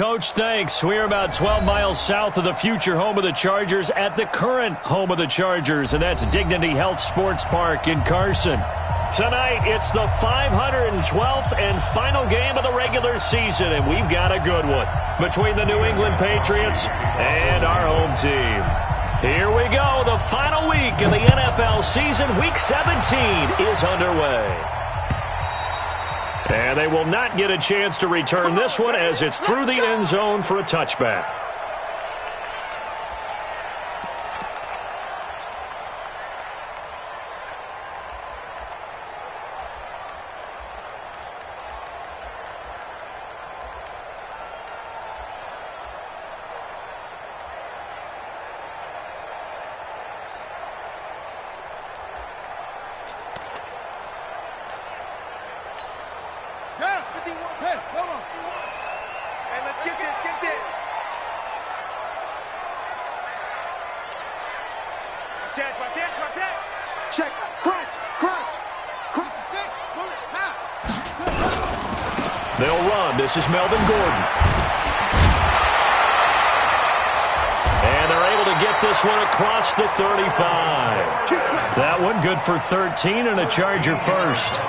Coach. Thanks. We're about 12 miles south of the future home of the Chargers at the current home of the Chargers, and that's Dignity Health Sports Park in Carson. Tonight, it's the 512th and final game of the regular season, and we've got a good one between the New England Patriots and our home team. Here we go. The final week of the NFL season. Week 17 is underway. And they will not get a chance to return this one as it's through the end zone for a touchback. They'll run. This is Melvin Gordon. And they're able to get this one across the 35. That one good for 13 and a Charger first.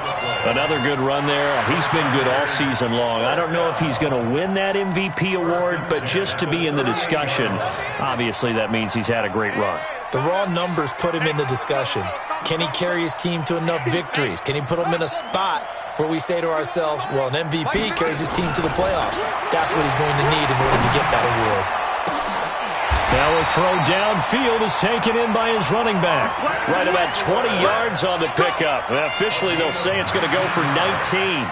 Another good run there. He's been good all season long. I don't know if he's going to win that MVP award, but just to be in the discussion, obviously that means he's had a great run. The raw numbers put him in the discussion. Can he carry his team to enough victories? Can he put them in a spot where we say to ourselves, well, an MVP carries his team to the playoffs. That's what he's going to need in order to get that award. Now a throw downfield is taken in by his running back. Right about 20 yards on the pickup. And officially, they'll say it's going to go for 19.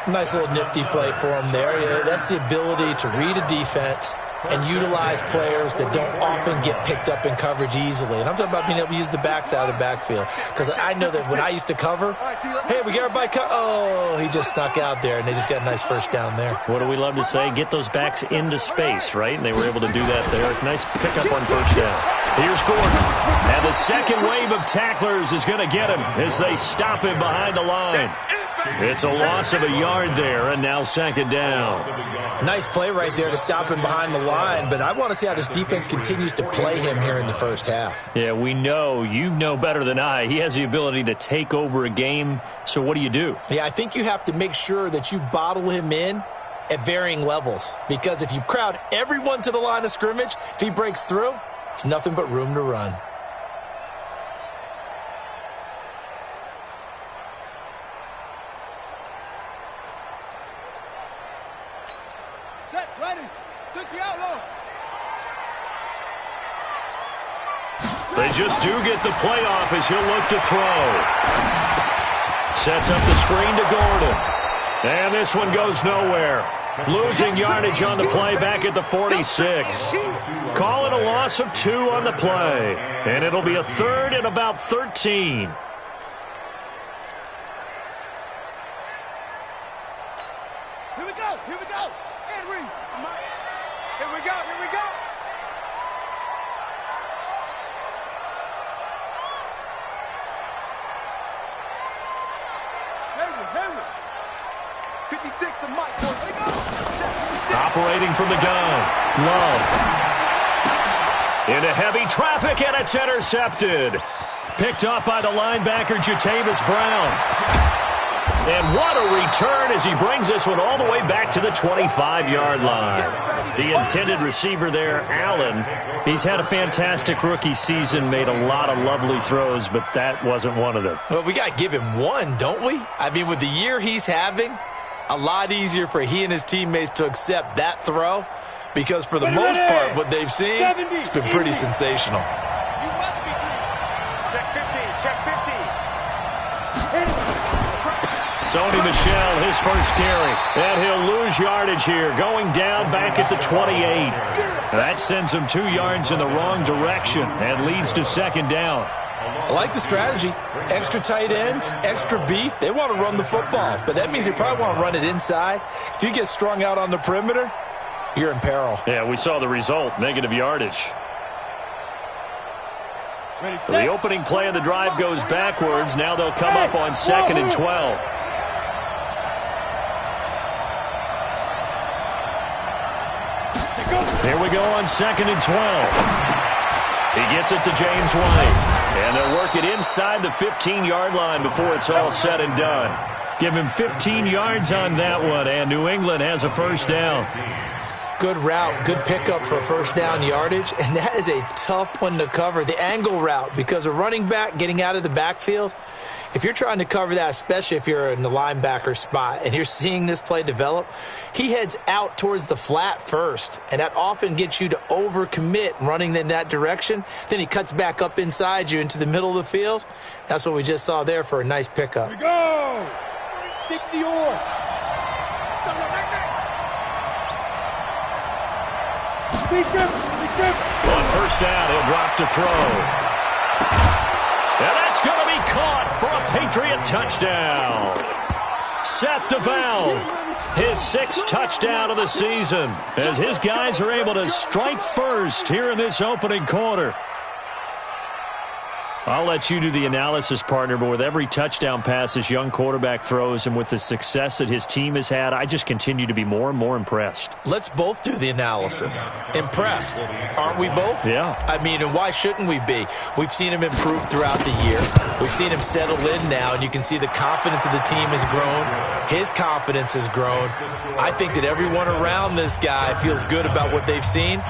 Nice little nifty play for him there. Yeah, that's the ability to read a defense and utilize players that don't often get picked up in coverage easily. And I'm talking about being able to use the backs out of the backfield. Because I know that when I used to cover, hey, we got everybody oh, he just snuck out there, and they just got a nice first down there. What do we love to say? Get those backs into space, right? And they were able to do that there. Nice pickup on first down. Here's Gordon. And the second wave of tacklers is going to get him as they stop him behind the line. It's a loss of a yard there, and now second down. Nice play right there to stop him behind the line, but I want to see how this defense continues to play him here in the first half. Yeah, we know. You know better than I. He has the ability to take over a game, so what do? Yeah, I think you have to make sure that you bottle him in at varying levels, because if you crowd everyone to the line of scrimmage, if he breaks through, it's nothing but room to run. They just do get the playoff as he'll look to throw. Sets up the screen to Gordon. And this one goes nowhere. Losing yardage on the play back at the 46. Call it a loss of 2 on the play. And it'll be a third and about 13. Here we go. Here we go. Henry. Here we go. Here we go. Henry. 56 to Mike. Operating from the gun. Love. Into heavy traffic, and it's intercepted. Picked up by the linebacker, Jatavis Brown. And what a return as he brings this one all the way back to the 25-yard line. The intended receiver there, Allen, he's had a fantastic rookie season, made a lot of lovely throws, but that wasn't one of them. Well, we got to give him one, don't we? I mean, with the year he's having, a lot easier for he and his teammates to accept that throw, because for the most part, what they've seen, it's been pretty sensational. Check 15. Check 15. Sony Michel, his first carry. And he'll lose yardage here, going down back at the 28. That sends him 2 yards in the wrong direction and leads to second down. I like the strategy. Extra tight ends, extra beef. They want to run the football, but that means they probably want to run it inside. If you get strung out on the perimeter, you're in peril. Yeah, we saw the result, negative yardage. So the opening play of the drive goes backwards. Now they'll come up on 2nd and 12. Here we go on 2nd and 12. He gets it to James White. And they'll work it inside the 15-yard line before it's all said and done. Give him 15 yards on that one, and New England has a first down. Good route, good pickup for first down yardage, and that is a tough one to cover. The angle route, because a running back getting out of the backfield, if you're trying to cover that, especially if you're in the linebacker spot and you're seeing this play develop, he heads out towards the flat first, and that often gets you to overcommit running in that direction. Then he cuts back up inside you into the middle of the field. That's what we just saw there for a nice pickup. Here we go! 60 yards. On first down, he'll drop to throw. And that's going to be caught for a Patriot touchdown. Seth DeValve, his 6th touchdown of the season, as his guys are able to strike first here in this opening quarter. I'll let you do the analysis, partner, but with every touchdown pass this young quarterback throws and with the success that his team has had, I just continue to be more and more impressed. Let's both do the analysis. Impressed. Aren't we both? Yeah. I mean, and why shouldn't we be? We've seen him improve throughout the year. We've seen him settle in now, and you can see the confidence of the team has grown. His confidence has grown. I think that everyone around this guy feels good about what they've seen.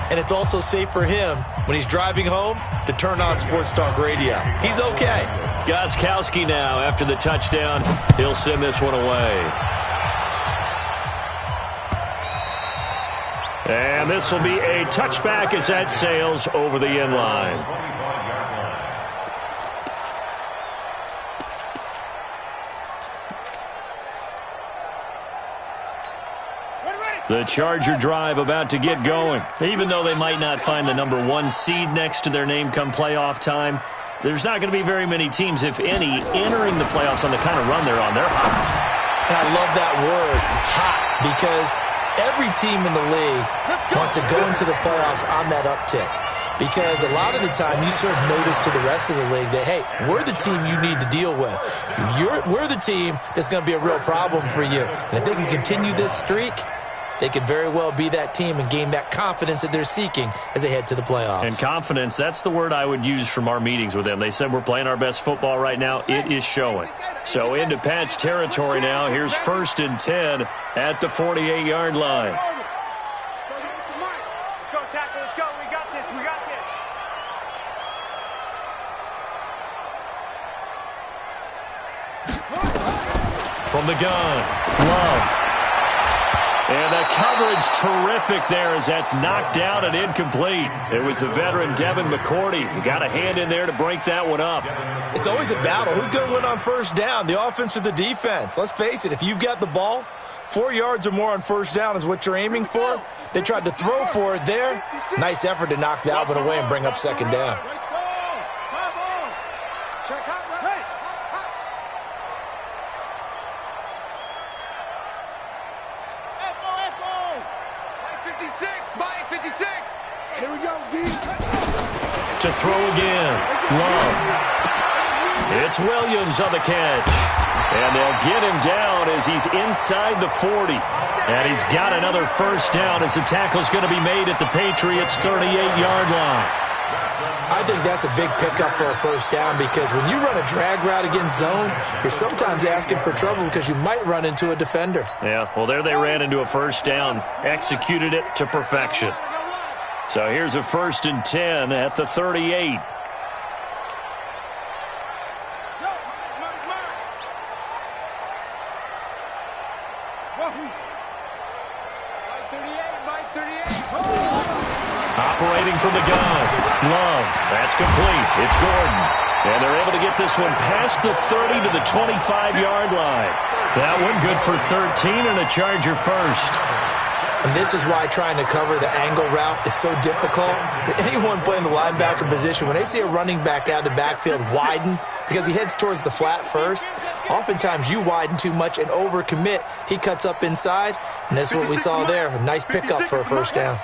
And it's also safe for him when he's driving home to turn on Sports Talk Radio. He's okay. Gostkowski now after the touchdown. He'll send this one away. And this will be a touchback as that sails over the end line. The Charger drive about to get going. Even though they might not find the #1 seed next to their name come playoff time, there's not going to be very many teams, if any, entering the playoffs on the kind of run they're on. They're hot. And I love that word, hot, because every team in the league wants to go into the playoffs on that uptick. Because a lot of the time you serve notice to the rest of the league that, hey, we're the team you need to deal with. We're the team that's going to be a real problem for you. And if they can continue this streak, they could very well be that team and gain that confidence that they're seeking as they head to the playoffs. And confidence, that's the word I would use from our meetings with them. They said we're playing our best football right now. It is showing. So into Pat's territory now. Here's 1st and 10 at the 48-yard line. Let's go, tackle. Let's go. We got this. We got this. From the gun, Love. And the coverage terrific there as that's knocked down and incomplete. It was the veteran Devin McCourty who got a hand in there to break that one up. It's always a battle. Who's going to win on first down, the offense or the defense? Let's face it, if you've got the ball, 4 yards or more on first down is what you're aiming for. They tried to throw for it there. Nice effort to knock that one away and bring up 2nd down. Here we go, D. To throw again, Love. It's Williams on the catch. And they'll get him down as he's inside the 40. And he's got another first down as the tackle's going to be made at the Patriots' 38-yard line. I think that's a big pickup for a first down because when you run a drag route against zone, you're sometimes asking for trouble because you might run into a defender. Yeah, well, there they ran into a first down, executed it to perfection. So here's a 1st and 10 at the 38. Operating from the gun. Love. That's complete. It's Gordon. And they're able to get this one past the 30 to the 25-yard line. That one good for 13 and a Charger first. And this is why trying to cover the angle route is so difficult. Anyone playing the linebacker position, when they see a running back out of the backfield widen, because he heads towards the flat first, oftentimes you widen too much and overcommit. He cuts up inside, and that's what we saw there. A nice pickup for a first down.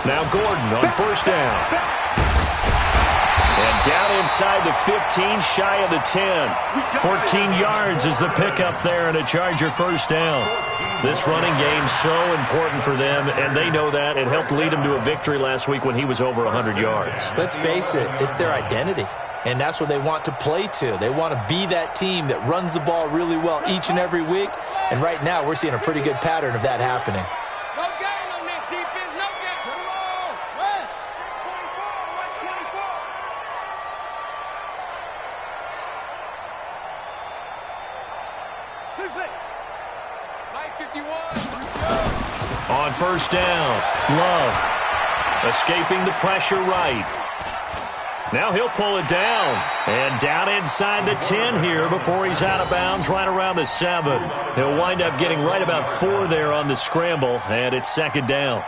Now Gordon on first down. And down inside the 15, shy of the 10. 14 yards is the pickup there and a Charger first down. This running game so important for them, and they know that. It helped lead them to a victory last week when he was over 100 yards. Let's face it, it's their identity, and that's what they want to play to. They want to be that team that runs the ball really well each and every week, and right now we're seeing a pretty good pattern of that happening. No game on this defense, no game. Put them all. West. 24, West 24. 2-6. 51. On first down, Love escaping the pressure right. Now he'll pull it down. And down inside the 10 here before he's out of bounds right around the 7. He'll wind up getting right about 4 there on the scramble, and it's second down.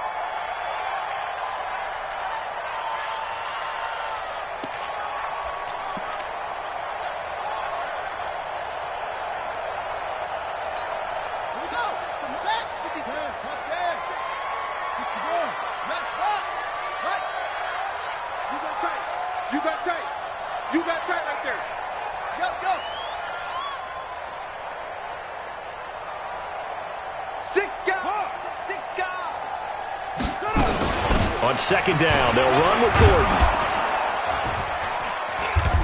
On second down, they'll run with Gordon.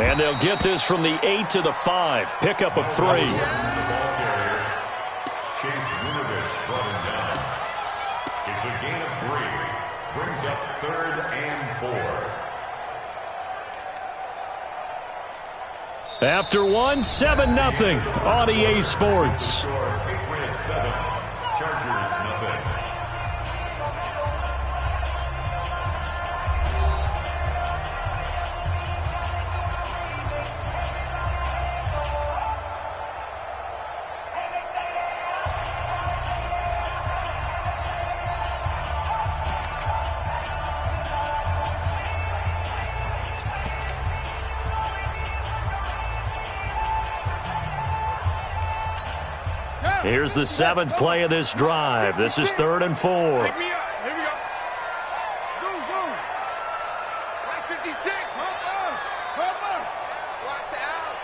And they'll get this from the 8 to the 5. Pickup of 3. It's a gain of 3. Brings up 3rd and 4. After 1, 7-0 on EA Sports. Patriots 7, Chargers nothing. Here's the 7th play of this drive. This is 3rd and 4. Here we go. Zoom, zoom. Right 56. Hopper. Watch the out.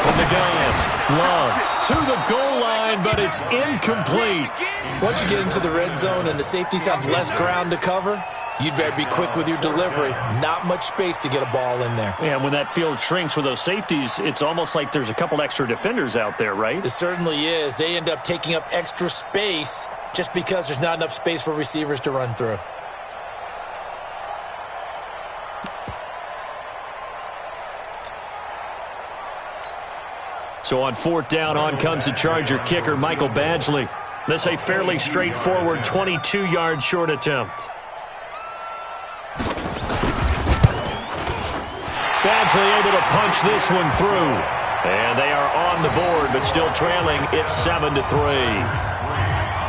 From the gun, Love to the goal line, but it's incomplete. Once you get into the red zone and the safeties have less ground to cover, you'd better be quick with your delivery. Not much space to get a ball in there. And when that field shrinks with those safeties, it's almost like there's a couple extra defenders out there, right? It certainly is. They end up taking up extra space just because there's not enough space for receivers to run through. So on 4th down, on comes the Charger kicker, Michael Badgley. This a fairly straightforward 22-yard short attempt. Badgley able to punch this one through. And they are on the board, but still trailing. It's 7-3.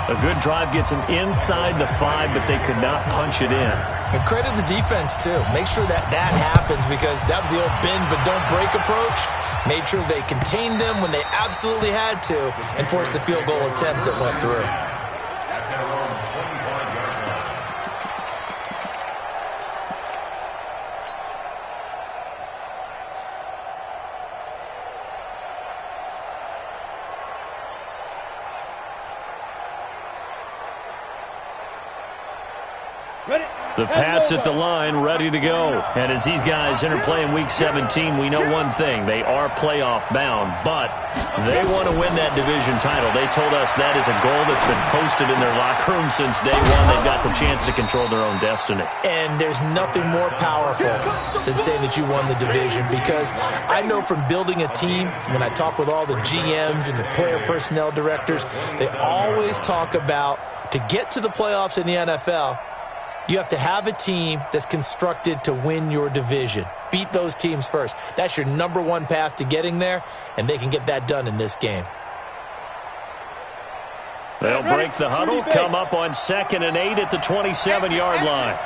A good drive gets them inside the 5, but they could not punch it in. And credit the defense, too. Make sure that happens, because that was the old bend but don't break approach. Made sure they contained them when they absolutely had to and forced the field goal attempt that went through. The Pats at the line, ready to go. And as these guys interplay in Week 17, we know one thing. They are playoff bound, but they want to win that division title. They told us that is a goal that's been posted in their locker room since day one. They've got the chance to control their own destiny. And there's nothing more powerful than saying that you won the division, because I know from building a team, when I talk with all the GMs and the player personnel directors, they always talk about, to get to the playoffs in the NFL, you have to have a team that's constructed to win your division. Beat those teams first. That's your #1 path to getting there, and they can get that done in this game. They'll break the huddle, come up on 2nd and 8 at the 27-yard line.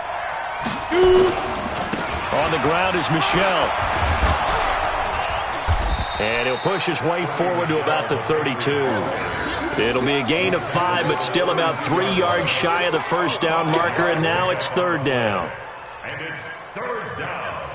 On the ground is Michel. And he'll push his way forward to about the 32. It'll be a gain of 5, but still about 3 yards shy of the first down marker, and now it's 3rd down. And it's third down.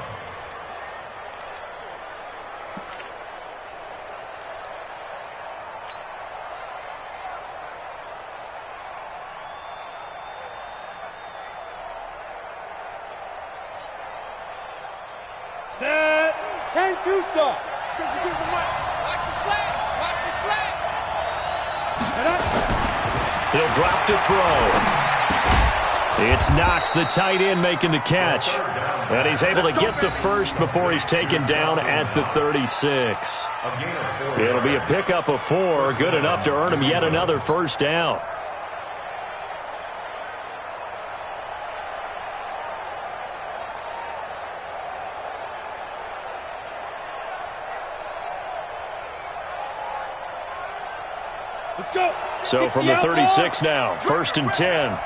Set. 10-2 start. Watch the slant. Watch the slant. He'll drop to throw. It's Knox, the tight end, making the catch. And he's able to get the first before he's taken down at the 36. It'll be a pickup of 4, good enough to earn him yet another first down. Let's go. So from the 36 now, 1st and 10.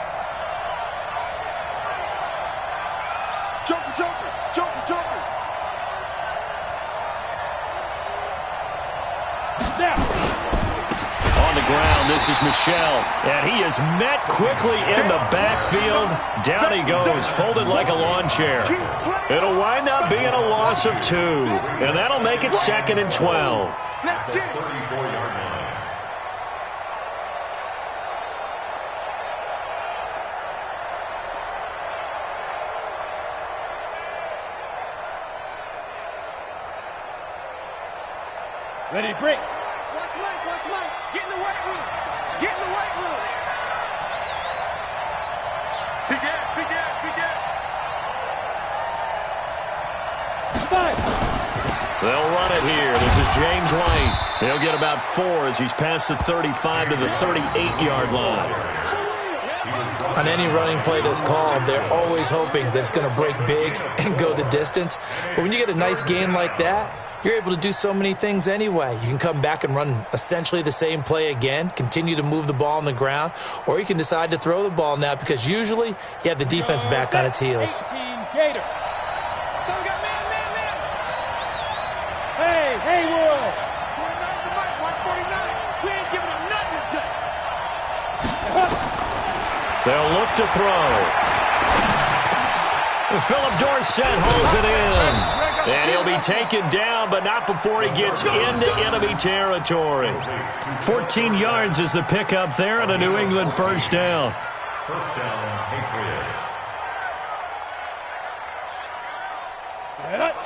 Jumper. Now. On the ground, this is Michel. And he is met quickly in the backfield. Down he goes, folded like a lawn chair. It'll wind up being a loss of 2. And that'll make it 2nd and 12. Let's get it. 34-yard line. Ready to break. Watch Mike. Get in the weight room. Big gap. Spike. They'll run it here. This is James White. He'll get about 4 as he's past the 35 to the 38-yard line. On any running play that's called, they're always hoping that it's going to break big and go the distance. But when you get a nice gain like that, you're able to do so many things anyway. You can come back and run essentially the same play again, continue to move the ball on the ground, or you can decide to throw the ball now because usually you have the defense back on its heels. 18 Gator. Some got man. Hey, Will. 49 to Mike. Watch 49. We ain't giving him nothing today. They'll look to throw. Philip Dorsett holds it in. And he'll be taken down, but not before he gets into enemy territory. 14 yards is the pickup there and a New England first down. First down, Patriots.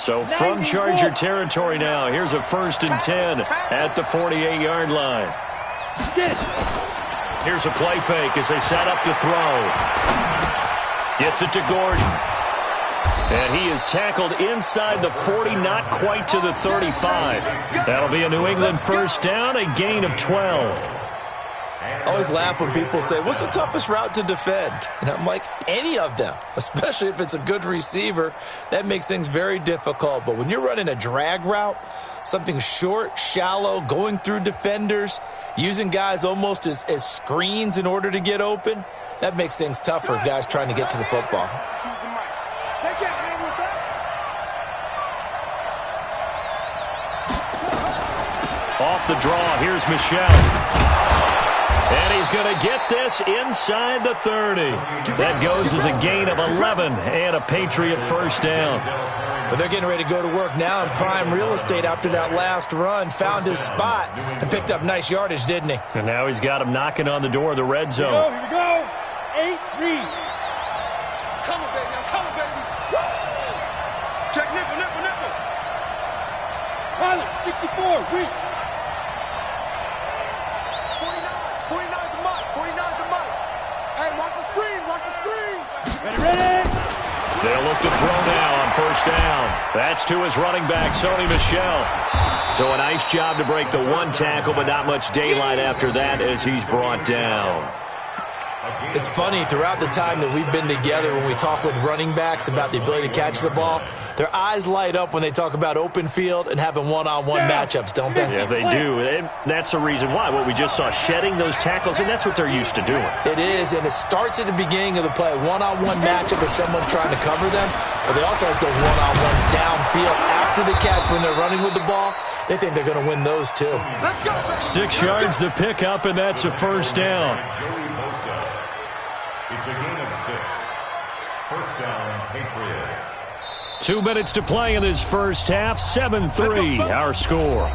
So from Charger territory now, here's a 1st and 10 at the 48-yard line. Here's a play fake as they set up to throw. Gets it to Gordon. And he is tackled inside the 40, not quite to the 35. That'll be a New England first down, a gain of 12. I always laugh when people say, what's the toughest route to defend? And I'm like, any of them, especially if it's a good receiver. That makes things very difficult. But when you're running a drag route, something short, shallow, going through defenders, using guys almost as screens in order to get open, that makes things tough for guys trying to get to the football. They can't hang with us. Off the draw, here's Michel. And he's going to get this inside the 30. That goes as a gain of 11 and a Patriot first down. But they're getting ready to go to work now in prime real estate after that last run. Found his spot and picked up nice yardage, didn't he? And now he's got him knocking on the door of the red zone. Here we go. 8 read. Come on, baby. Woo! Check nickel. Pilot, 64, read. 49 to Mike. Hey, watch the screen. Ready. They'll look to throw now on first down. That's to his running back, Sony Michel. So a nice job to break the 1 tackle, but not much daylight after that as he's brought down. It's funny, throughout the time that we've been together, when we talk with running backs about the ability to catch the ball, their eyes light up when they talk about open field and having one-on-one matchups, don't they? Yeah, they do. And that's the reason why. What we just saw, shedding those tackles, and that's what they're used to doing. It is, and it starts at the beginning of the play. One-on-one matchup if someone's trying to cover them, but they also like those one-on-ones downfield after the catch when they're running with the ball. They think they're going to win those, too. 6 yards the pickup, and that's a first down. It's a gain of 6. First down, Patriots. 2 minutes to play in this first half. 7-3, our score.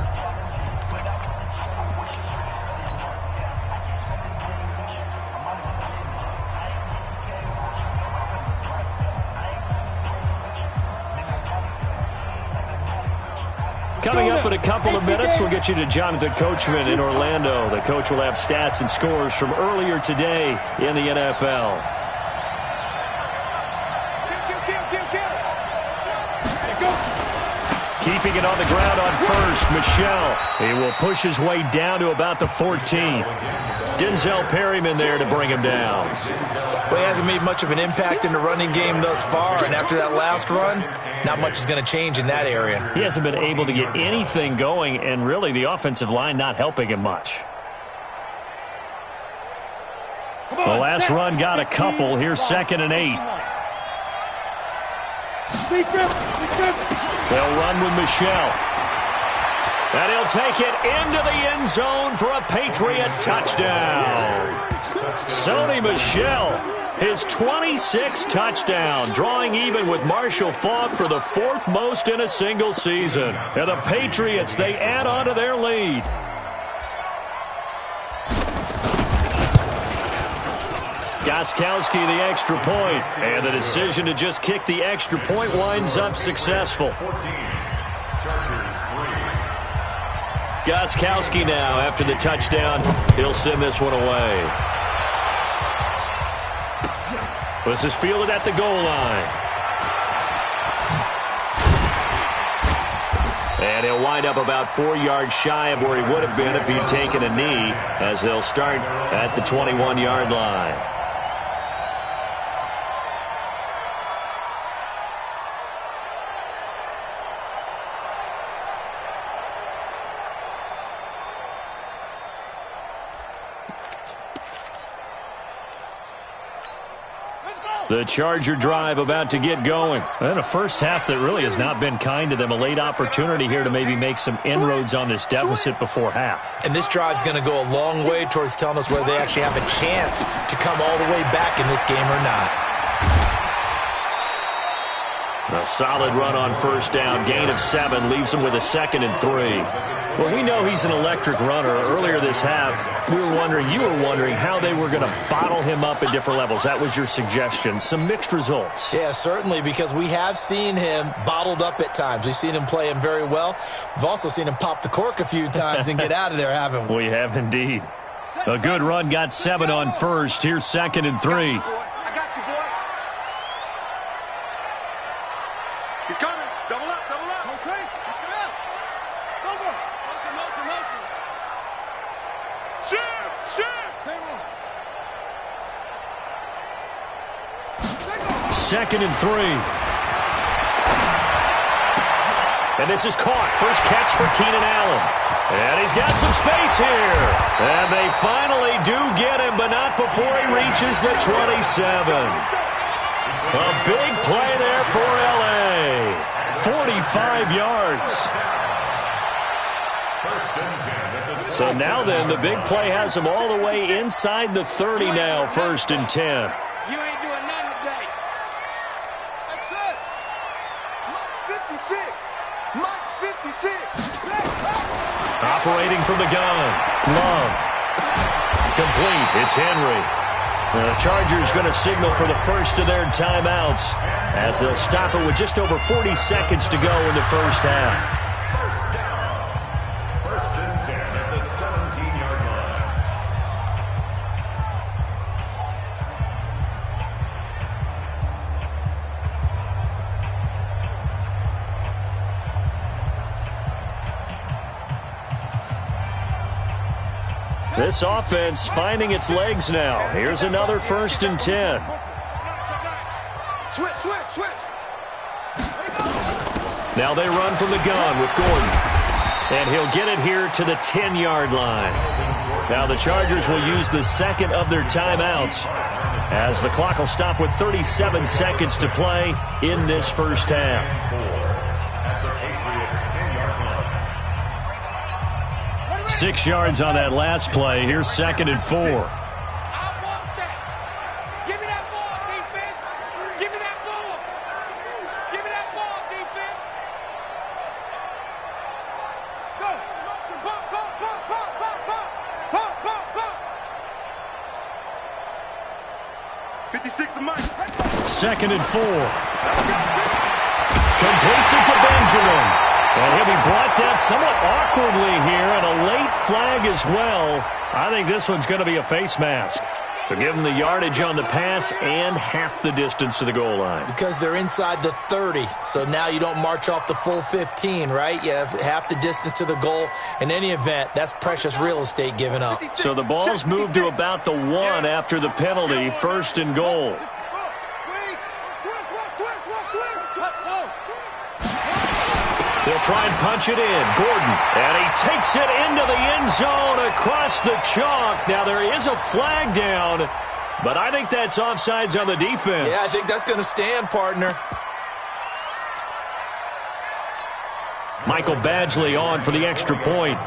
Coming up in a couple of minutes, we'll get you to Jonathan Coachman in Orlando. The coach will have stats and scores from earlier today in the NFL. Keeping it on the ground on first, Michelle. He will push his way down to about the 14. Denzel Perryman there to bring him down. Well, he hasn't made much of an impact in the running game thus far, and after that last run, not much is going to change in that area. He hasn't been able to get anything going, and really the offensive line not helping him much. The last run got a couple. Here's 2nd and 8. They'll run with Michelle. And he'll take it into the end zone for a Patriot touchdown. Sony Michel, his 26th touchdown, drawing even with Marshall Faulk for the 4th most in a single season. And the Patriots, they add on to their lead. Gostkowski the extra point, and the decision to just kick the extra point winds up successful. Gostkowski now, after the touchdown, he'll send this one away. This is fielded at the goal line. And he'll wind up about 4 yards shy of where he would have been if he'd taken a knee, as they'll start at the 21-yard line. The Charger drive about to get going. And a first half that really has not been kind to them. A late opportunity here to maybe make some inroads on this deficit before half. And this drive's going to go a long way towards telling us whether they actually have a chance to come all the way back in this game or not. A solid run on first down. Gain of 7 leaves him with a 2nd and 3. Well, we know he's an electric runner. Earlier this half, you were wondering how they were going to bottle him up at different levels. That was your suggestion. Some mixed results. Yeah, certainly, because we have seen him bottled up at times. We've seen him play him very well. We've also seen him pop the cork a few times and get out of there, haven't we? We have indeed. A good run got 7 on first. Here's 2nd and 3. I got you, boy. He's coming. Double up, double up. Okay. Let's get out. Go. Motion. Shoot. Same one. 2nd and 3. And this is caught. First catch for Keenan Allen. And he's got some space here. And they finally do get him, but not before he reaches the 27. A big play there for L.A. 45 yards. So now then, the big play has him all the way inside the 30 now, 1st and 10. You ain't doing nothing today. That's it. Mike 56. Operating from the gun. Love. Complete. It's Henry. The Chargers going to signal for the first of their timeouts as they'll stop it with just over 40 seconds to go in the first half. First down. 1st and 10 at the 17-yard line. This offense finding its legs now. Here's another 1st and 10. Switch. Now they run from the gun with Gordon. And he'll get it here to the 10-yard line. Now the Chargers will use the 2nd of their timeouts as the clock will stop with 37 seconds to play in this first half. 6 yards on that last play. Here's 2nd and 4. I want that. Give me that ball, defense. Give me that ball. Give me that ball, 56 of Mike. 2nd and 4. Completes it to Benjamin. And he'll be brought down somewhat awkwardly here, and a late flag as well. I think this one's going to be a face mask. So give them the yardage on the pass and half the distance to the goal line. Because they're inside the 30, so now you don't march off the full 15, right? You have half the distance to the goal. In any event, that's precious real estate given up. So the ball's moved to about the 1 after the penalty, 1st and goal. They'll try and punch it in. Gordon, and he takes it into the end zone across the chalk. Now, there is a flag down, but I think that's offsides on the defense. Yeah, I think that's going to stand, partner. Michael Badgley on for the extra point.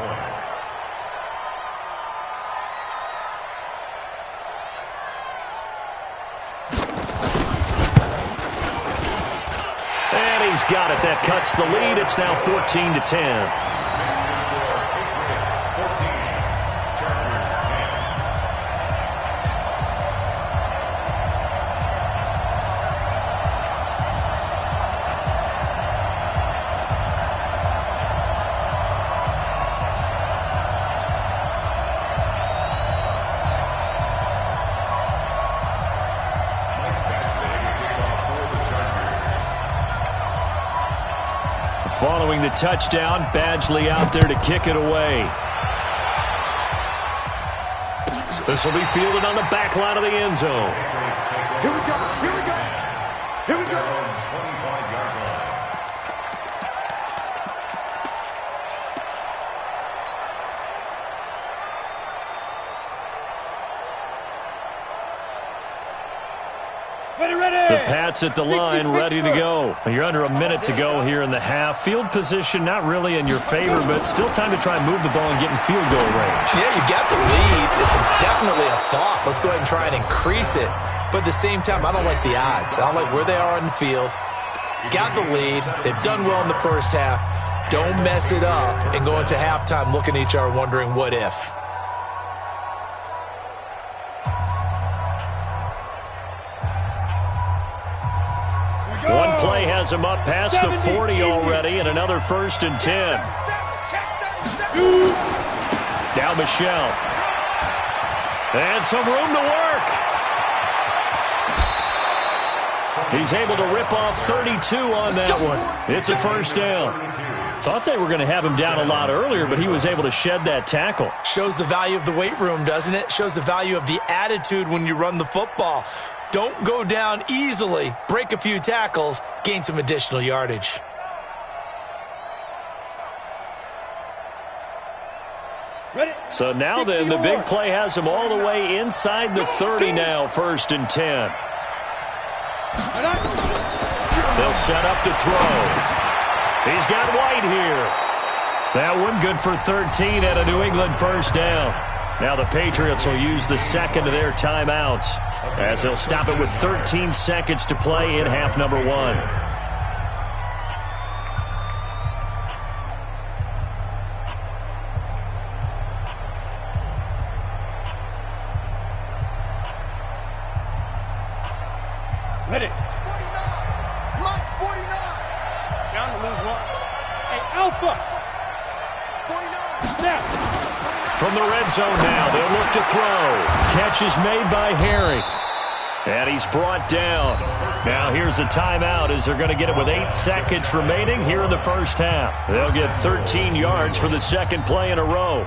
He's got it. That cuts the lead. It's now 14-10. Following the touchdown, Badgley out there to kick it away. This will be fielded on the back line of the end zone. Here we go. Here we go. Here we go. The Pats at the line, ready to go. You're under a minute to go here in the half. Field position not really in your favor, but still time to try and move the ball and get in field goal range. Yeah, you got the lead. It's definitely a thought. Let's go ahead and try and increase it. But at the same time, I don't like the odds. I don't like where they are on the field. Got the lead. They've done well in the first half. Don't mess it up and go into halftime looking at each other wondering what if. One play has him up past the 40 already, and another 1st and 10. Now Michelle. And some room to work. He's able to rip off 32 on that one. It's a 1st down. Thought they were going to have him down a lot earlier, but he was able to shed that tackle. Shows the value of the weight room, doesn't it? Shows the value of the attitude when you run the football. Don't go down easily. Break a few tackles. Gain some additional yardage. So now then, the big play has him all the way inside the 30 now, 1st and 10. They'll set up to throw. He's got White here. That one good for 13 at a New England 1st down. Now the Patriots will use the 2nd of their timeouts as they'll stop it with 13 seconds to play in half number 1. Ready. 49. Mike, 49. Down to lose one. Hey, Alpha. 49. Snap. From the red zone now, they'll look to throw. Catch is made by Harry. And he's brought down. Now here's a timeout as they're going to get it with 8 seconds remaining here in the first half. They'll get 13 yards for the 2nd play in a row.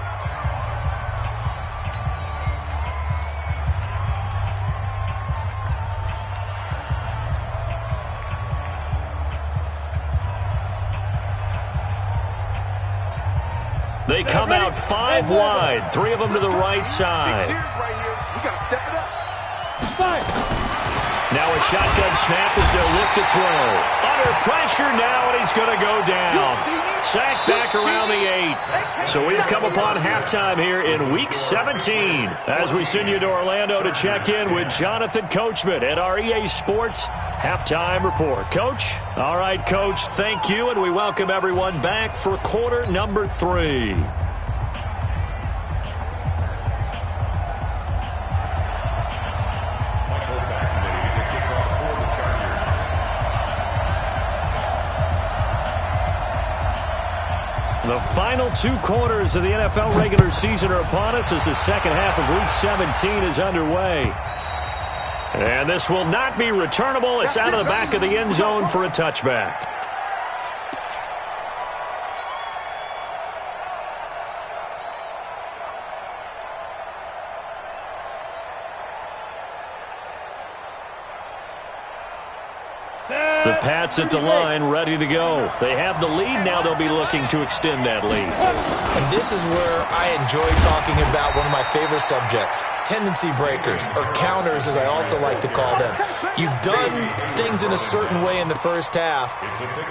They come out 5 wide, 3 of them to the right side. We got to step it up. Now a shotgun snap as they'll look to throw. Under pressure now, and he's going to go down. Sacked back around the 8. So we've come upon halftime here in Week 17 as we send you to Orlando to check in with Jonathan Coachman at our EA Sports Halftime Report. Coach? All right, Coach, thank you, and we welcome everyone back for quarter number 3. The final 2 quarters of the NFL regular season are upon us as the second half of Week 17 is underway. And this will not be returnable. It's out of the back of the end zone for a touchback. The Pats at the line, ready to go. They have the lead now. They'll be looking to extend that lead. And this is where I enjoy talking about one of my favorite subjects, tendency breakers, or counters as I also like to call them. You've done things in a certain way in the first half,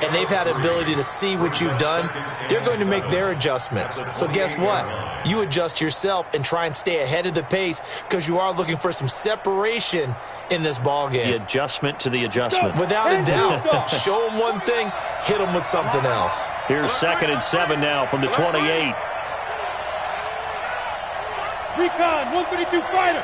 and they've had the ability to see what you've done. They're going to make their adjustments. So guess what? You adjust yourself and try and stay ahead of the pace because you are looking for some separation in this ball game. The adjustment to the adjustment. Without a doubt. Show them one thing, hit them with something else. Here's 2nd and 7 now from the 28. Recon, 132 fighter.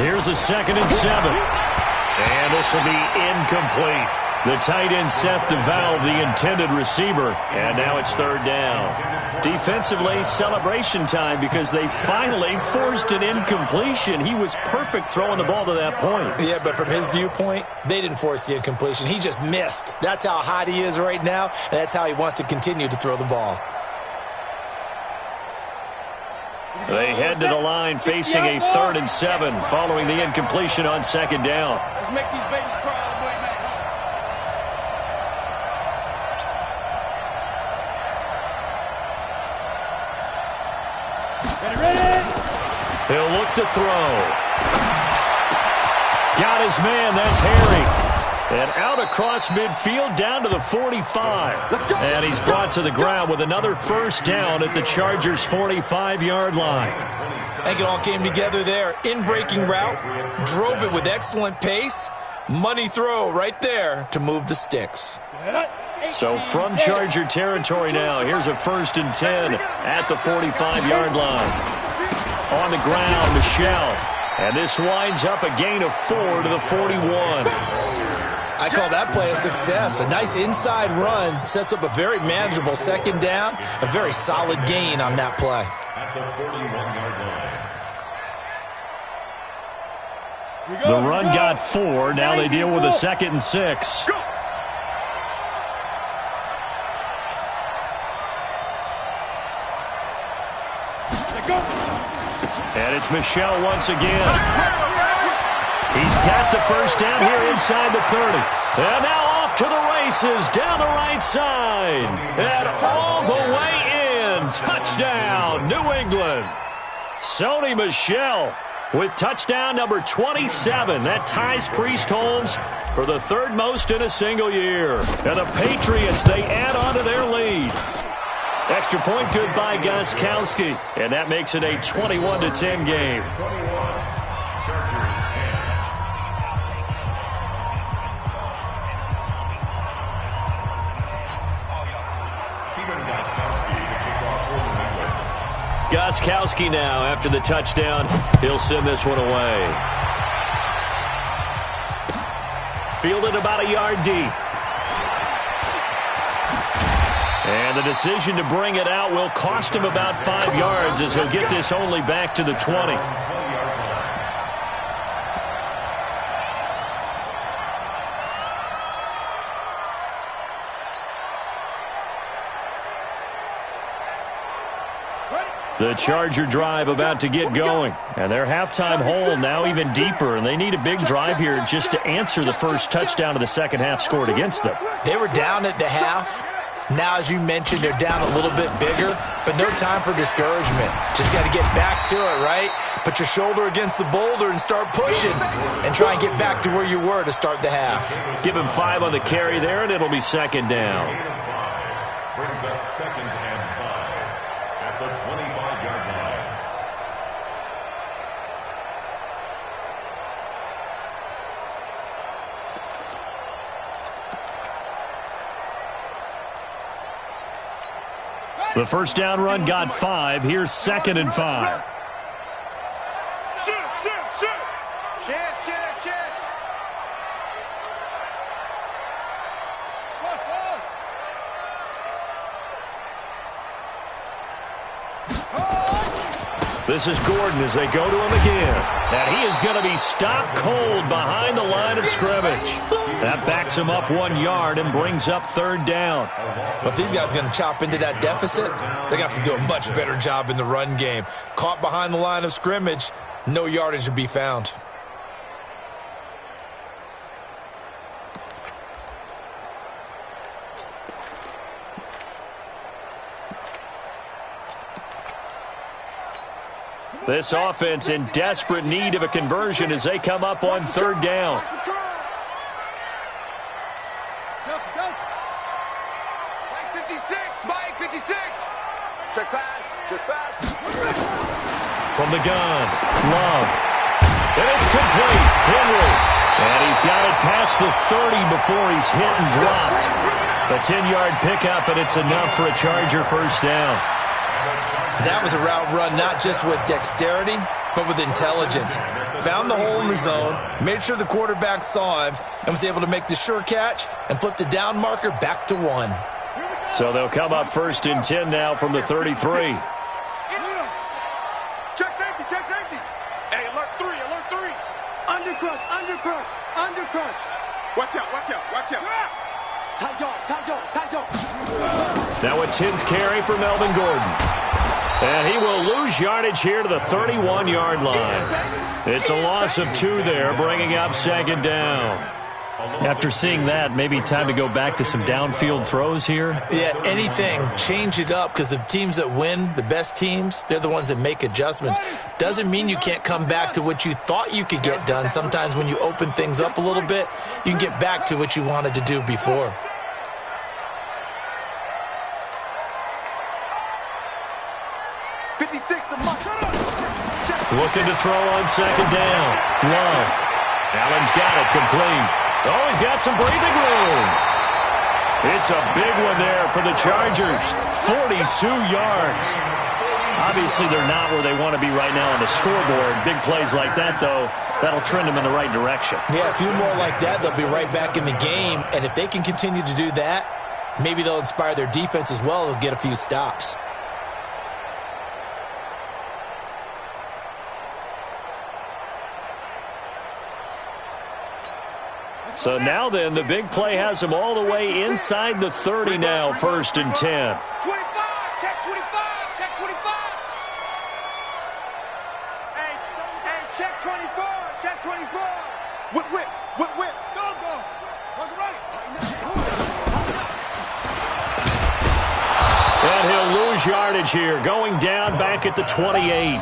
Here's a 2nd and 7. And this will be incomplete. The tight end Seth devalved the intended receiver, and now it's 3rd down. Defensively, celebration time because they finally forced an incompletion. He was perfect throwing the ball to that point. Yeah, but from his viewpoint, they didn't force the incompletion. He just missed. That's how hot he is right now, and that's how he wants to continue to throw the ball. They head to the line facing a 3rd and 7 following the incompletion on 2nd down. Let's make these babies cry. He'll look to throw. Got his man. That's Harry. And out across midfield down to the 45. And he's brought to the ground with another 1st down at the Chargers' 45-yard line. I think it all came together there. In-breaking route. Drove it with excellent pace. Money throw right there to move the sticks. So from Charger territory now, here's a 1st and 10 at the 45-yard line. On the ground, Michelle. And this winds up a gain of 4 to the 41. I call that play a success. A nice inside run sets up a very manageable 2nd down. A very solid gain on that play. At the 41-yard line. The run got 4. Now they deal with a 2nd and 6. And it's Michelle once again. He's got the 1st down here inside the 30. And now off to the races down the right side. And all the way in. Touchdown, New England. Sony Michel with touchdown number 27. That ties Priest Holmes for the 3rd most in a single year. And the Patriots, they add on to their lead. Extra point good by Gostkowski. And that makes it a 21-10 game. Gostkowski now after the touchdown. He'll send this one away. Fielded about a yard deep. And the decision to bring it out will cost him about 5 yards as he'll get this only back to the 20. The Charger drive about to get going. And their halftime hole now even deeper. And they need a big drive here just to answer the first touchdown of the second half scored against them. They were down at the half. Now, as you mentioned, they're down a little bit bigger, but no time for discouragement. Just got to get back to it, right? Put your shoulder against the boulder and start pushing and try and get back to where you were to start the half. Give him 5 on the carry there, and it'll be 2nd down. Brings up 2nd and 5 at the 25-yard line. The first down run got 5. Here's 2nd and 5. Shoot, shoot, shoot. Chance. Plus, This is Gordon as they go to him again. And he is going to be stopped cold behind the line of scrimmage. That backs him up 1 yard and brings up third down. But these guys are going to chop into that deficit. They got to do a much better job in the run game. Caught behind the line of scrimmage, no yardage to be found. This offense in desperate need of a conversion as they come up on third down. Mike 56, Mike 56. Check pass, check pass. From the gun, Love. And it's complete. Henry. And he's got it past the 30 before he's hit and dropped. A 10-yard pickup, and it's enough for a Charger first down. That was a route run not just with dexterity, but with intelligence. Found the hole in the zone, made sure the quarterback saw him, and was able to make the sure catch and flip the down marker back to 1. So they'll come up first and 10 now from the 33. Check safety, check safety. Hey, alert 3, alert 3. Undercrush, undercrush, undercrush. Watch out, watch out, watch out. Tight dog, tight dog, tight dog. Now a 10th carry for Melvin Gordon. And he will lose yardage here to the 31-yard line. It's a loss of 2 there, bringing up second down. After seeing that, maybe time to go back to some downfield throws here? Yeah, anything. Change it up, because the teams that win, the best teams, they're the ones that make adjustments. Doesn't mean you can't come back to what you thought you could get done. Sometimes when you open things up a little bit, you can get back to what you wanted to do before. Looking to throw on second down. Love. Allen's got it complete. Oh, he's got some breathing room. It's a big one there for the Chargers. 42 yards. Obviously, they're not where they want to be right now on the scoreboard. Big plays like that, though, that'll trend them in the right direction. Yeah, a few more like that, they'll be right back in the game. And if they can continue to do that, maybe they'll inspire their defense as well. They'll get a few stops. So now then, the big play has them all the way inside the 30 now, first and 10. 25, check 25, check 25. Hey, check 24, check 24. Whip, whip, whip, whip. Go, go. Look right. And he'll lose yardage here, going down back at the 28.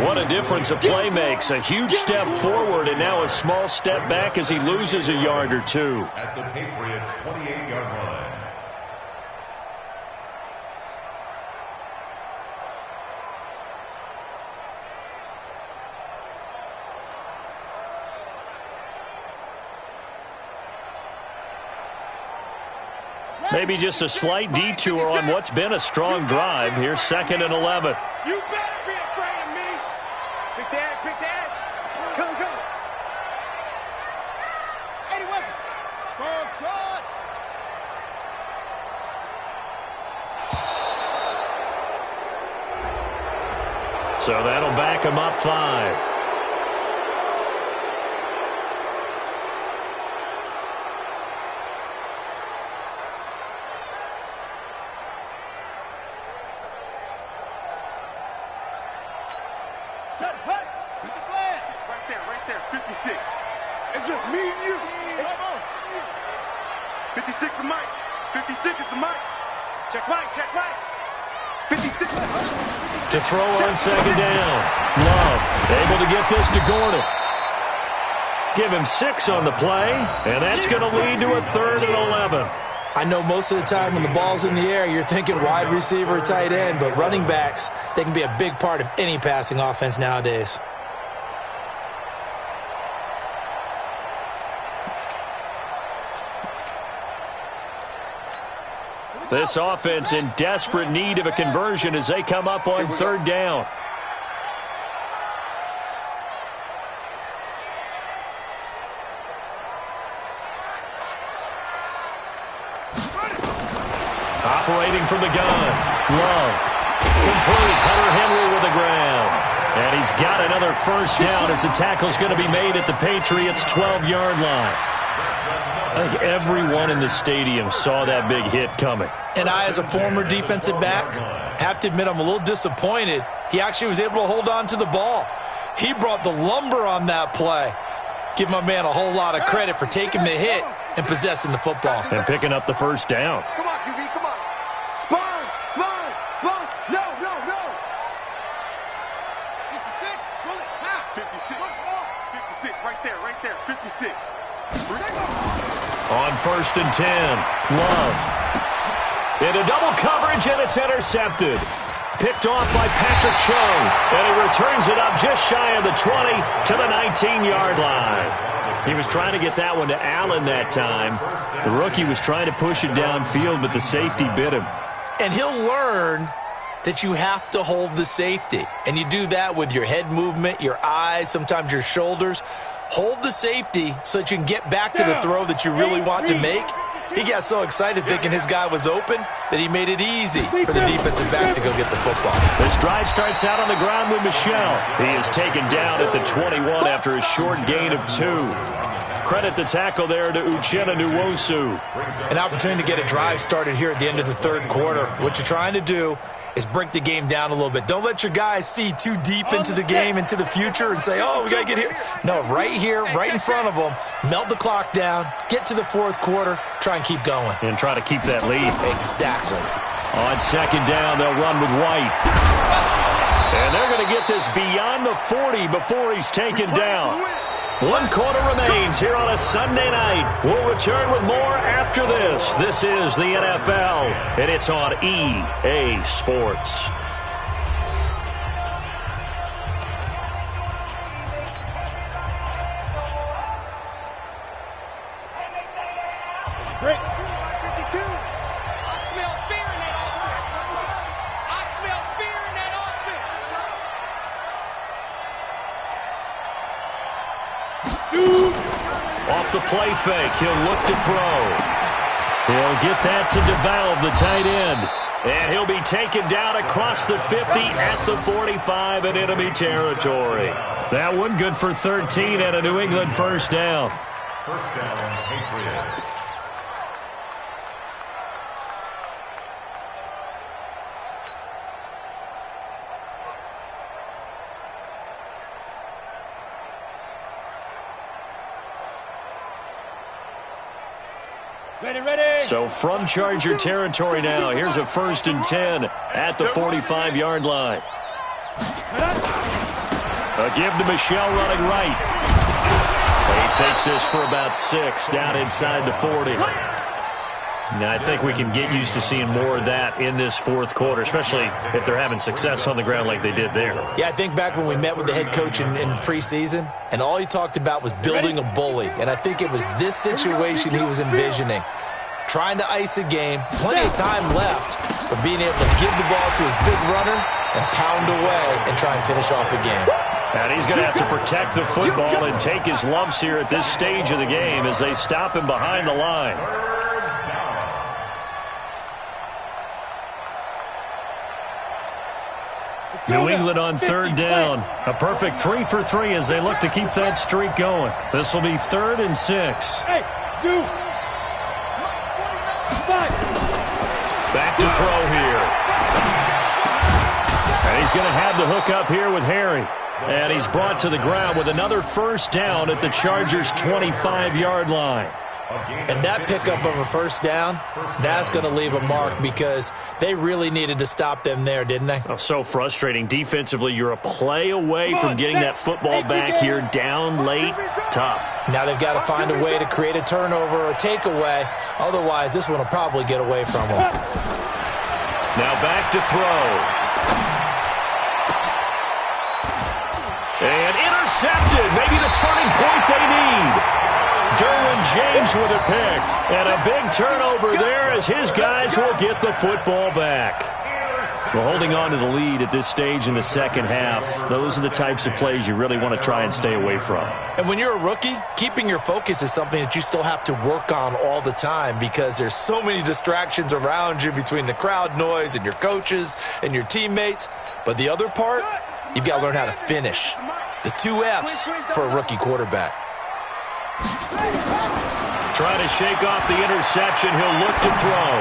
What a difference a play makes. A huge step forward and now a small step back as he loses a yard or 2. At the Patriots' 28-yard line. Maybe just a slight detour on what's been a strong drive. Here's second and 11. You better be afraid of me. Pick the edge, pick the edge. Come, come. 80 weapon. Ball shot. So that'll back him up 5. Set, hut. Get the flag. Right there, 56. It's just me and you. Hey, 56 is Mike. 56 is the Mike. Check Mike, check Mike. 56. To throw on second down. Love able to get this to Gordon. Give him 6 on the play, and that's going to lead to a third and 11. I know most of the time when the ball's in the air, you're thinking wide receiver, tight end, but running backs, they can be a big part of any passing offense nowadays. This offense in desperate need of a conversion as they come up on third down. Operating from the gun. Love. Complete. Hunter Henry with the ground. And he's got another first down as the tackle's going to be made at the Patriots' 12-yard line. I think everyone in the stadium saw that big hit coming. And I, as a former defensive back, have to admit I'm a little disappointed. He actually was able to hold on to the ball. He brought the lumber on that play. Give my man a whole lot of credit for taking the hit and possessing the football. And picking up the first down. Come on, QB, come on. Sponge, sponge, sponge. No, no, no. 56, roll it, half. 56. 56, right there, 56. On 1st and 10, Love. Into double coverage, and it's intercepted. Picked off by Patrick Chung, and he returns it up just shy of the 20 to the 19-yard line. He was trying to get that one to Allen that time. The rookie was trying to push it downfield, but the safety bit him. And he'll learn that you have to hold the safety. And you do that with your head movement, your eyes, sometimes your shoulders. Hold the safety so that you can get back to the throw that you really want to make. He got so excited thinking his guy was open that he made it easy for the defensive back to go get the football. This drive starts out on the ground with Michel. He is taken down at the 21 after a short gain of 2. Credit the tackle there to Uchenna Nwosu. An opportunity to get a drive started here at the end of the third quarter. What you're trying to do is break the game down a little bit. Don't let your guys see too deep into the game, into the future, and say, oh, we got to get here. No, right here, right in front of them, melt the clock down, get to the fourth quarter, try and keep going. And try to keep that lead. Exactly. On second down, they'll run with White. And they're going to get this beyond the 40 before he's taken down. 1 quarter remains here on a Sunday night. We'll return with more after this. This is the NFL, and it's on EA Sports. Break. 52. I smell fear in that offense. I smell fear in that offense. Off the play fake, he'll look to throw. He'll get that to DeValve, the tight end. And he'll be taken down across the 50 at the 45 in enemy territory. That one good for 13 and a New England first down. First down, Patriots. Ready, ready. So from Charger territory now, here's a 1st and 10 at the 45-yard line. A give to Michel running right. He takes this for about 6 down inside the 40. Now, I think we can get used to seeing more of that in this fourth quarter, especially if they're having success on the ground like they did there. Yeah, I think back when we met with the head coach in preseason, and all he talked about was building a bully. And I think it was this situation he was envisioning. Trying to ice a game, plenty of time left, but being able to give the ball to his big runner and pound away and try and finish off a game. And he's going to have to protect the football and take his lumps here at this stage of the game as they stop him behind the line. New England on 3rd down. A perfect 3 for 3 as they look to keep that streak going. This will be 3rd and 6. Hey, do. Back to throw here. And he's going to have the hook up here with Harry. And he's brought to the ground with another first down at the Chargers' 25-yard line. And that pickup of a first down, that's going to leave a mark because they really needed to stop them there, didn't they? Oh, so frustrating. Defensively, you're a play away from getting that football back here down late. Tough. Now they've got to find a way to create a turnover or a takeaway. Otherwise, this one will probably get away from them. Now back to throw. And intercepted. Maybe the turning point they need. Derwin James with a pick. And a big turnover there as his guys will get the football back. Well, holding on to the lead at this stage in the second half, those are the types of plays you really want to try and stay away from. And when you're a rookie, keeping your focus is something that you still have to work on all the time because there's so many distractions around you between the crowd noise and your coaches and your teammates. But the other part You've got to learn how to finish. It's the 2 F's for a rookie quarterback. Trying to shake off the interception. He'll look to throw.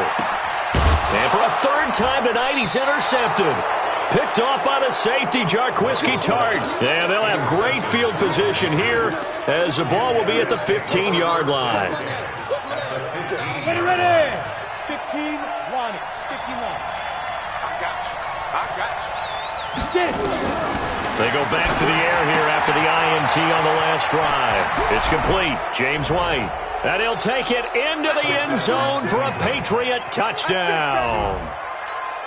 And for a third time tonight, he's intercepted. Picked off by the safety, Jarquiski Tart. And they'll have great field position here as the ball will be at the 15-yard line. Ready. 15 line. 15 line. I got you. They go back to the air here after the INT on the last drive. It's complete. James White. And he'll take it into the end zone for a Patriot touchdown.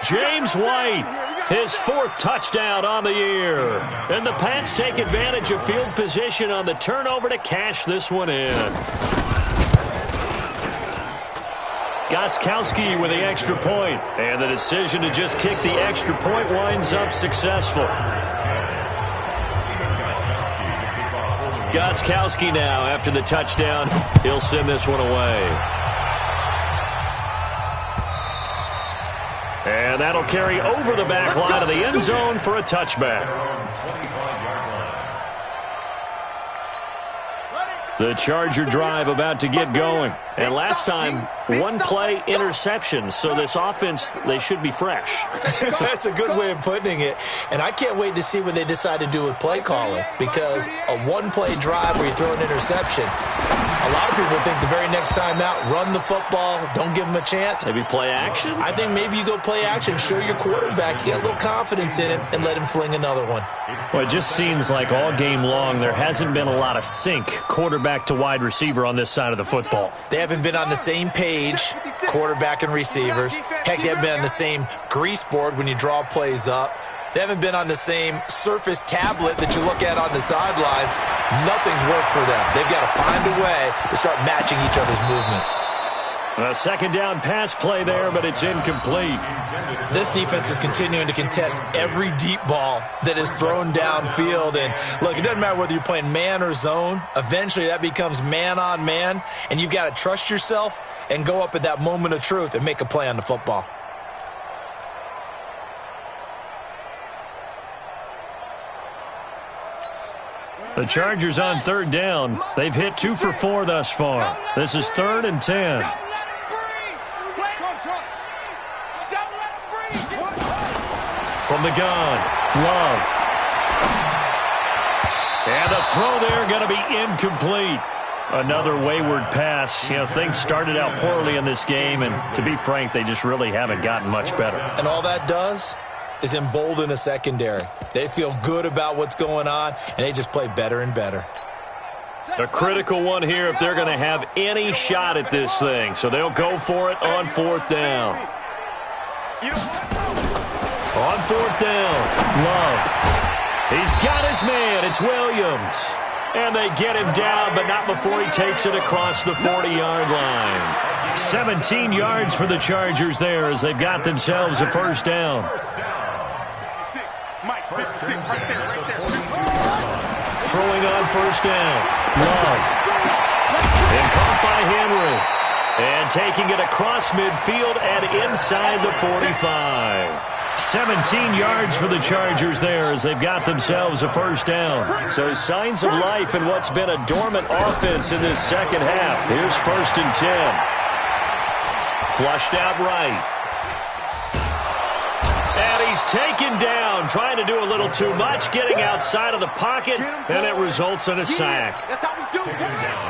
James White, his 4th touchdown on the year. And the Pats take advantage of field position on the turnover to cash this one in. Gostkowski with the extra point. And the decision to just kick the extra point winds up successful. Gostkowski now, after the touchdown, he'll send this one away. And that'll carry over the back line of the end zone for a touchback. The Charger drive about to get going. And last time, 1-play interception. So this offense, they should be fresh. That's a good way of putting it. And I can't wait to see what they decide to do with play calling. Because a 1-play drive where you throw an interception, a lot of people think the very next time out, run the football, don't give them a chance. Maybe play action? I think maybe you go play action, show your quarterback, you get a little confidence in him, and let him fling another one. Well, it just seems like all game long there hasn't been a lot of sync quarterback to wide receiver on this side of the football. They haven't been on the same page, quarterback and receivers. Heck, they haven't been on the same grease board when you draw plays up. They haven't been on the same surface tablet that you look at on the sidelines. Nothing's worked for them. They've got to find a way to start matching each other's movements. A second down pass play there, but it's incomplete. This defense is continuing to contest every deep ball that is thrown downfield. And look, it doesn't matter whether you're playing man or zone. Eventually that becomes man on man, and you've got to trust yourself and go up at that moment of truth and make a play on the football. The Chargers on 3rd down. They've hit 2 for 4 thus far. This is 3rd and 10. From the gun, Love. And the throw there going to be incomplete. Another wayward pass. You know, things started out poorly in this game, and to be frank, they just really haven't gotten much better. And all that does is embolden a secondary. They feel good about what's going on, and they just play better and better. A critical one here if they're going to have any shot at this thing. So they'll go for it on 4th down. On 4th down, Love. He's got his man. It's Williams. And they get him down, but not before he takes it across the 40-yard line. 17 yards for the Chargers there as they've got themselves a first down. Throwing on first down, Love. And caught by Henry. And taking it across midfield and inside the 45. 17 yards for the Chargers there as they've got themselves a first down. So signs of life in what's been a dormant offense in this second half. Here's 1st and 10. Flushed out right. And he's taken down, trying to do a little too much, getting outside of the pocket, and it results in a sack.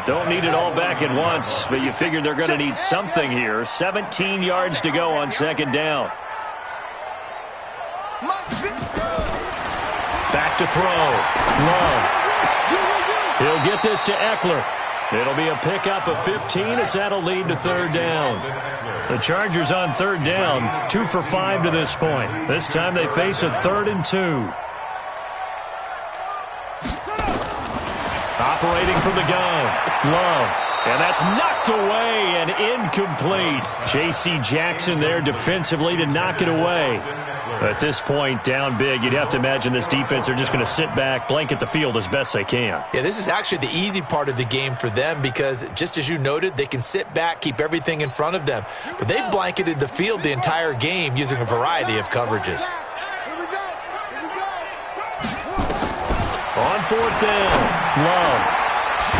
Don't need it all back at once, but you figure they're going to need something here. 17 yards to go on 2nd down. Back to throw. Love. He'll get this to Eckler. It'll be a pickup of 15 as that'll lead to 3rd down. The Chargers on 3rd down, 2 for 5 to this point. This time they face a 3rd and 2. Operating from the gun, Love. And that's knocked away and incomplete. J.C. Jackson there defensively to knock it away. At this point, down big, you'd have to imagine this defense are just going to sit back, blanket the field as best they can. Yeah, this is actually the easy part of the game for them because, just as you noted, they can sit back, keep everything in front of them. But they've blanketed the field the entire game using a variety of coverages. 4th down. Love.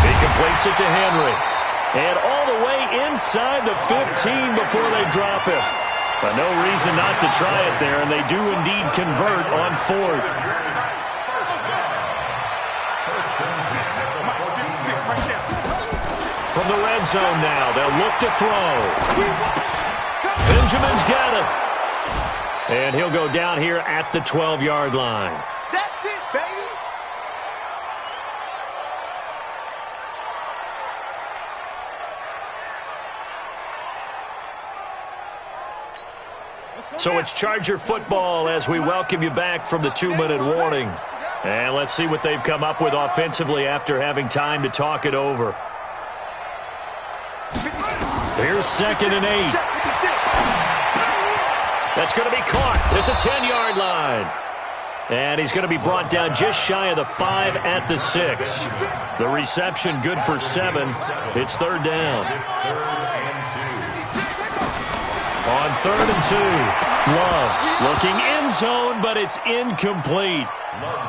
He completes it to Henry. And all the way inside the 15 before they drop him. But no reason not to try it there, and they do indeed convert on 4th. From the red zone now, they'll look to throw. Benjamin's got it. And he'll go down here at the 12-yard line. That's it, baby. So it's Charger football as we welcome you back from the 2-minute warning. And let's see what they've come up with offensively after having time to talk it over. Here's 2nd and 8. That's going to be caught at the 10-yard line. And he's going to be brought down just shy of the 5 at the 6. The reception good for 7. It's 3rd down. On 3rd and 2, Love looking end zone, but it's incomplete.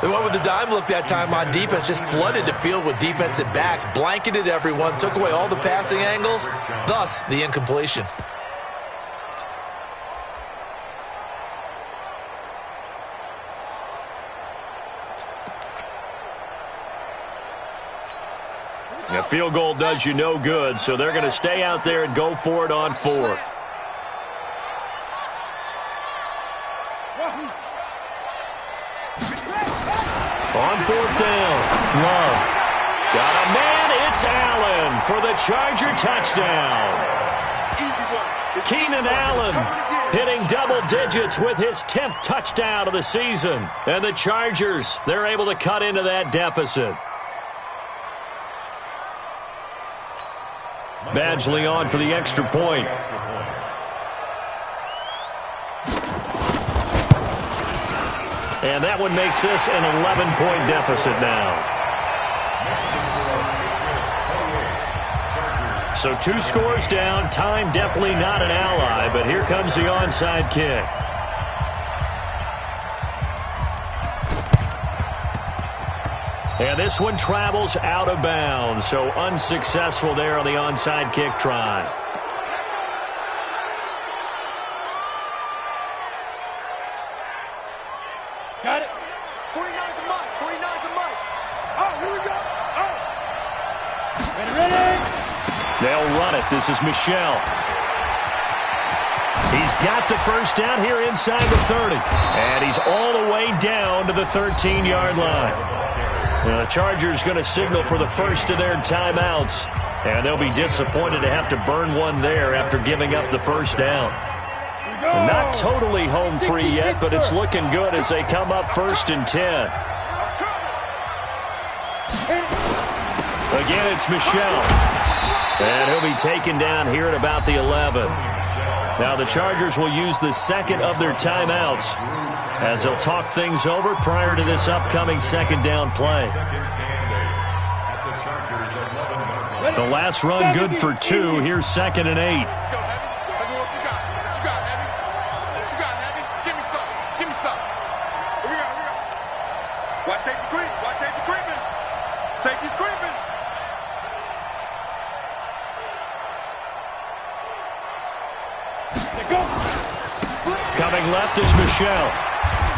They went with the dime look that time on defense, just flooded the field with defensive backs, blanketed everyone, took away all the passing angles, thus the incompletion. A field goal does you no good, so they're going to stay out there and go for it on 4th. On 4th down, Love. Got a man, it's Allen for the Charger touchdown. Keenan Allen hitting double digits with his 10th touchdown of the season. And the Chargers, they're able to cut into that deficit. Badgley on for the extra point. And that one makes this an 11-point deficit now. So 2 scores down. Time definitely not an ally, but here comes the onside kick. And this one travels out of bounds, so unsuccessful there on the onside kick try. Got it. 49's a must. 49's a must. Oh, here we go. Oh. Ready. They'll run it. This is Michel. He's got the first down here inside the 30. And he's all the way down to the 13-yard line. Now the Chargers going to signal for the first of their timeouts. And they'll be disappointed to have to burn one there after giving up the first down. Not totally home free yet, but it's looking good as they come up 1st and 10. Again, it's Michel. And he'll be taken down here at about the 11. Now the Chargers will use the second of their timeouts as they'll talk things over prior to this upcoming 2nd down play. The last run good for 2. Here's 2nd and 8. Watch safety creep. Watch safety creeping. Safety's creeping. Coming left is Michel.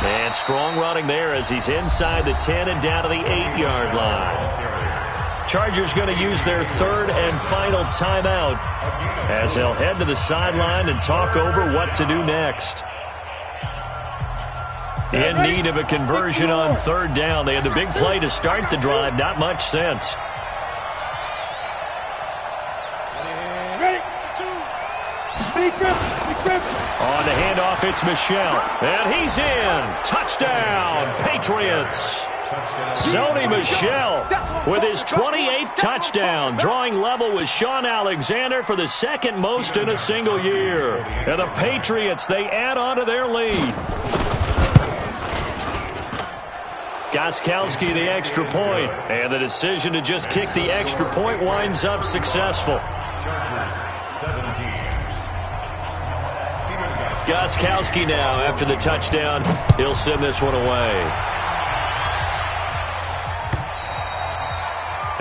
And strong running there as he's inside the 10 and down to the 8-yard line. Chargers going to use their 3rd and final timeout as they'll head to the sideline and talk over what to do next. In need of a conversion on 3rd down. They had the big play to start the drive. Not much sense. On the handoff, it's Michel. And he's in. Touchdown, Patriots. Sony Michel with his 28th touchdown, drawing level with Sean Alexander for the 2nd most in a single year. And the Patriots, they add on to their lead. Gostkowski the extra point, and the decision to just kick the extra point winds up successful. Gostkowski now, after the touchdown, he'll send this one away.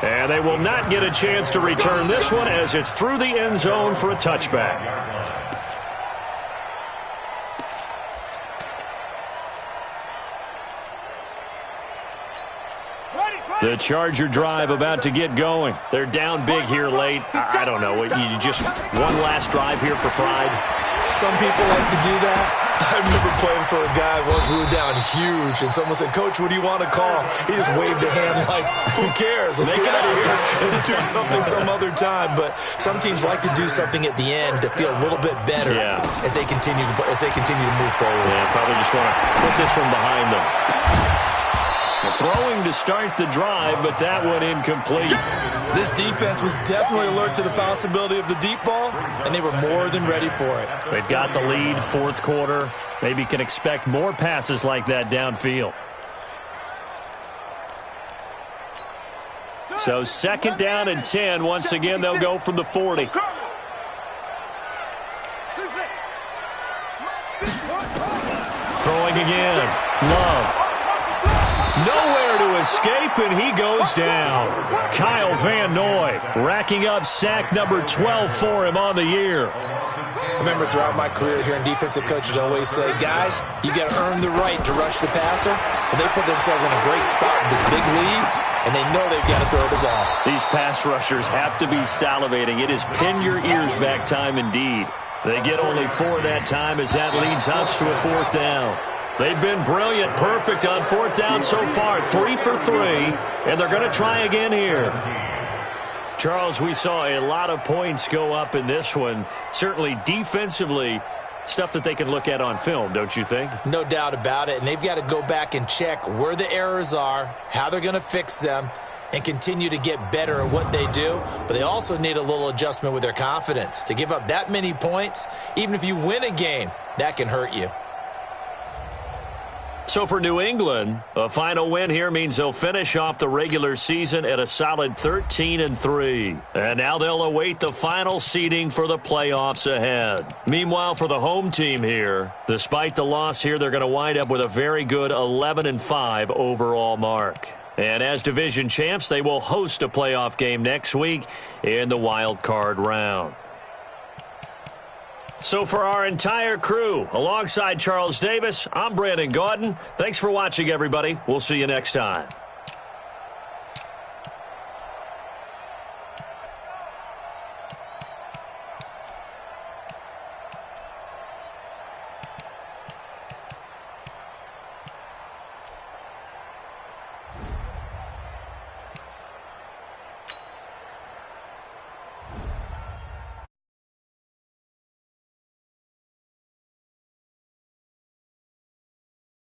And they will not get a chance to return this one as it's through the end zone for a touchback. The Charger drive about to get going. They're down big here late. I don't know. You just one last drive here for pride? Some people like to do that. I remember playing for a guy once. We were down huge, and someone said, "Coach, what do you want to call?" He just waved a hand like, "Who cares? Let's get out of here and do something some other time." But some teams like to do something at the end to feel a little bit better as they continue to move forward. Yeah, probably just want to put this one behind them. Throwing to start the drive, but that one incomplete. This defense was definitely alert to the possibility of the deep ball, and they were more than ready for it. They've got the lead, fourth quarter. Maybe can expect more passes like that downfield. So 2nd down and 10. Once again, they'll go from the 40. Throwing again. Love. Nowhere to escape, and he goes down. Kyle Van Noy racking up sack number 12 for him on the year. I remember throughout my career hearing defensive coaches always say, guys, you got to earn the right to rush the passer. And they put themselves in a great spot with this big lead, and they know they've got to throw the ball. These pass rushers have to be salivating. It is pin your ears back time indeed. They get only 4 that time as that leads us to a 4th down. They've been brilliant, perfect on 4th down so far, 3 for 3, and they're going to try again here. Charles, we saw a lot of points go up in this one. Certainly defensively, stuff that they can look at on film, don't you think? No doubt about it, and they've got to go back and check where the errors are, how they're going to fix them, and continue to get better at what they do. But they also need a little adjustment with their confidence. To give up that many points, even if you win a game, that can hurt you. So for New England, a final win here means they'll finish off the regular season at a solid 13-3. And now they'll await the final seeding for the playoffs ahead. Meanwhile, for the home team here, despite the loss here, they're going to wind up with a very good 11-5 overall mark. And as division champs, they will host a playoff game next week in the wild card round. So for our entire crew, alongside Charles Davis, I'm Brandon Gaudin. Thanks for watching, everybody. We'll see you next time.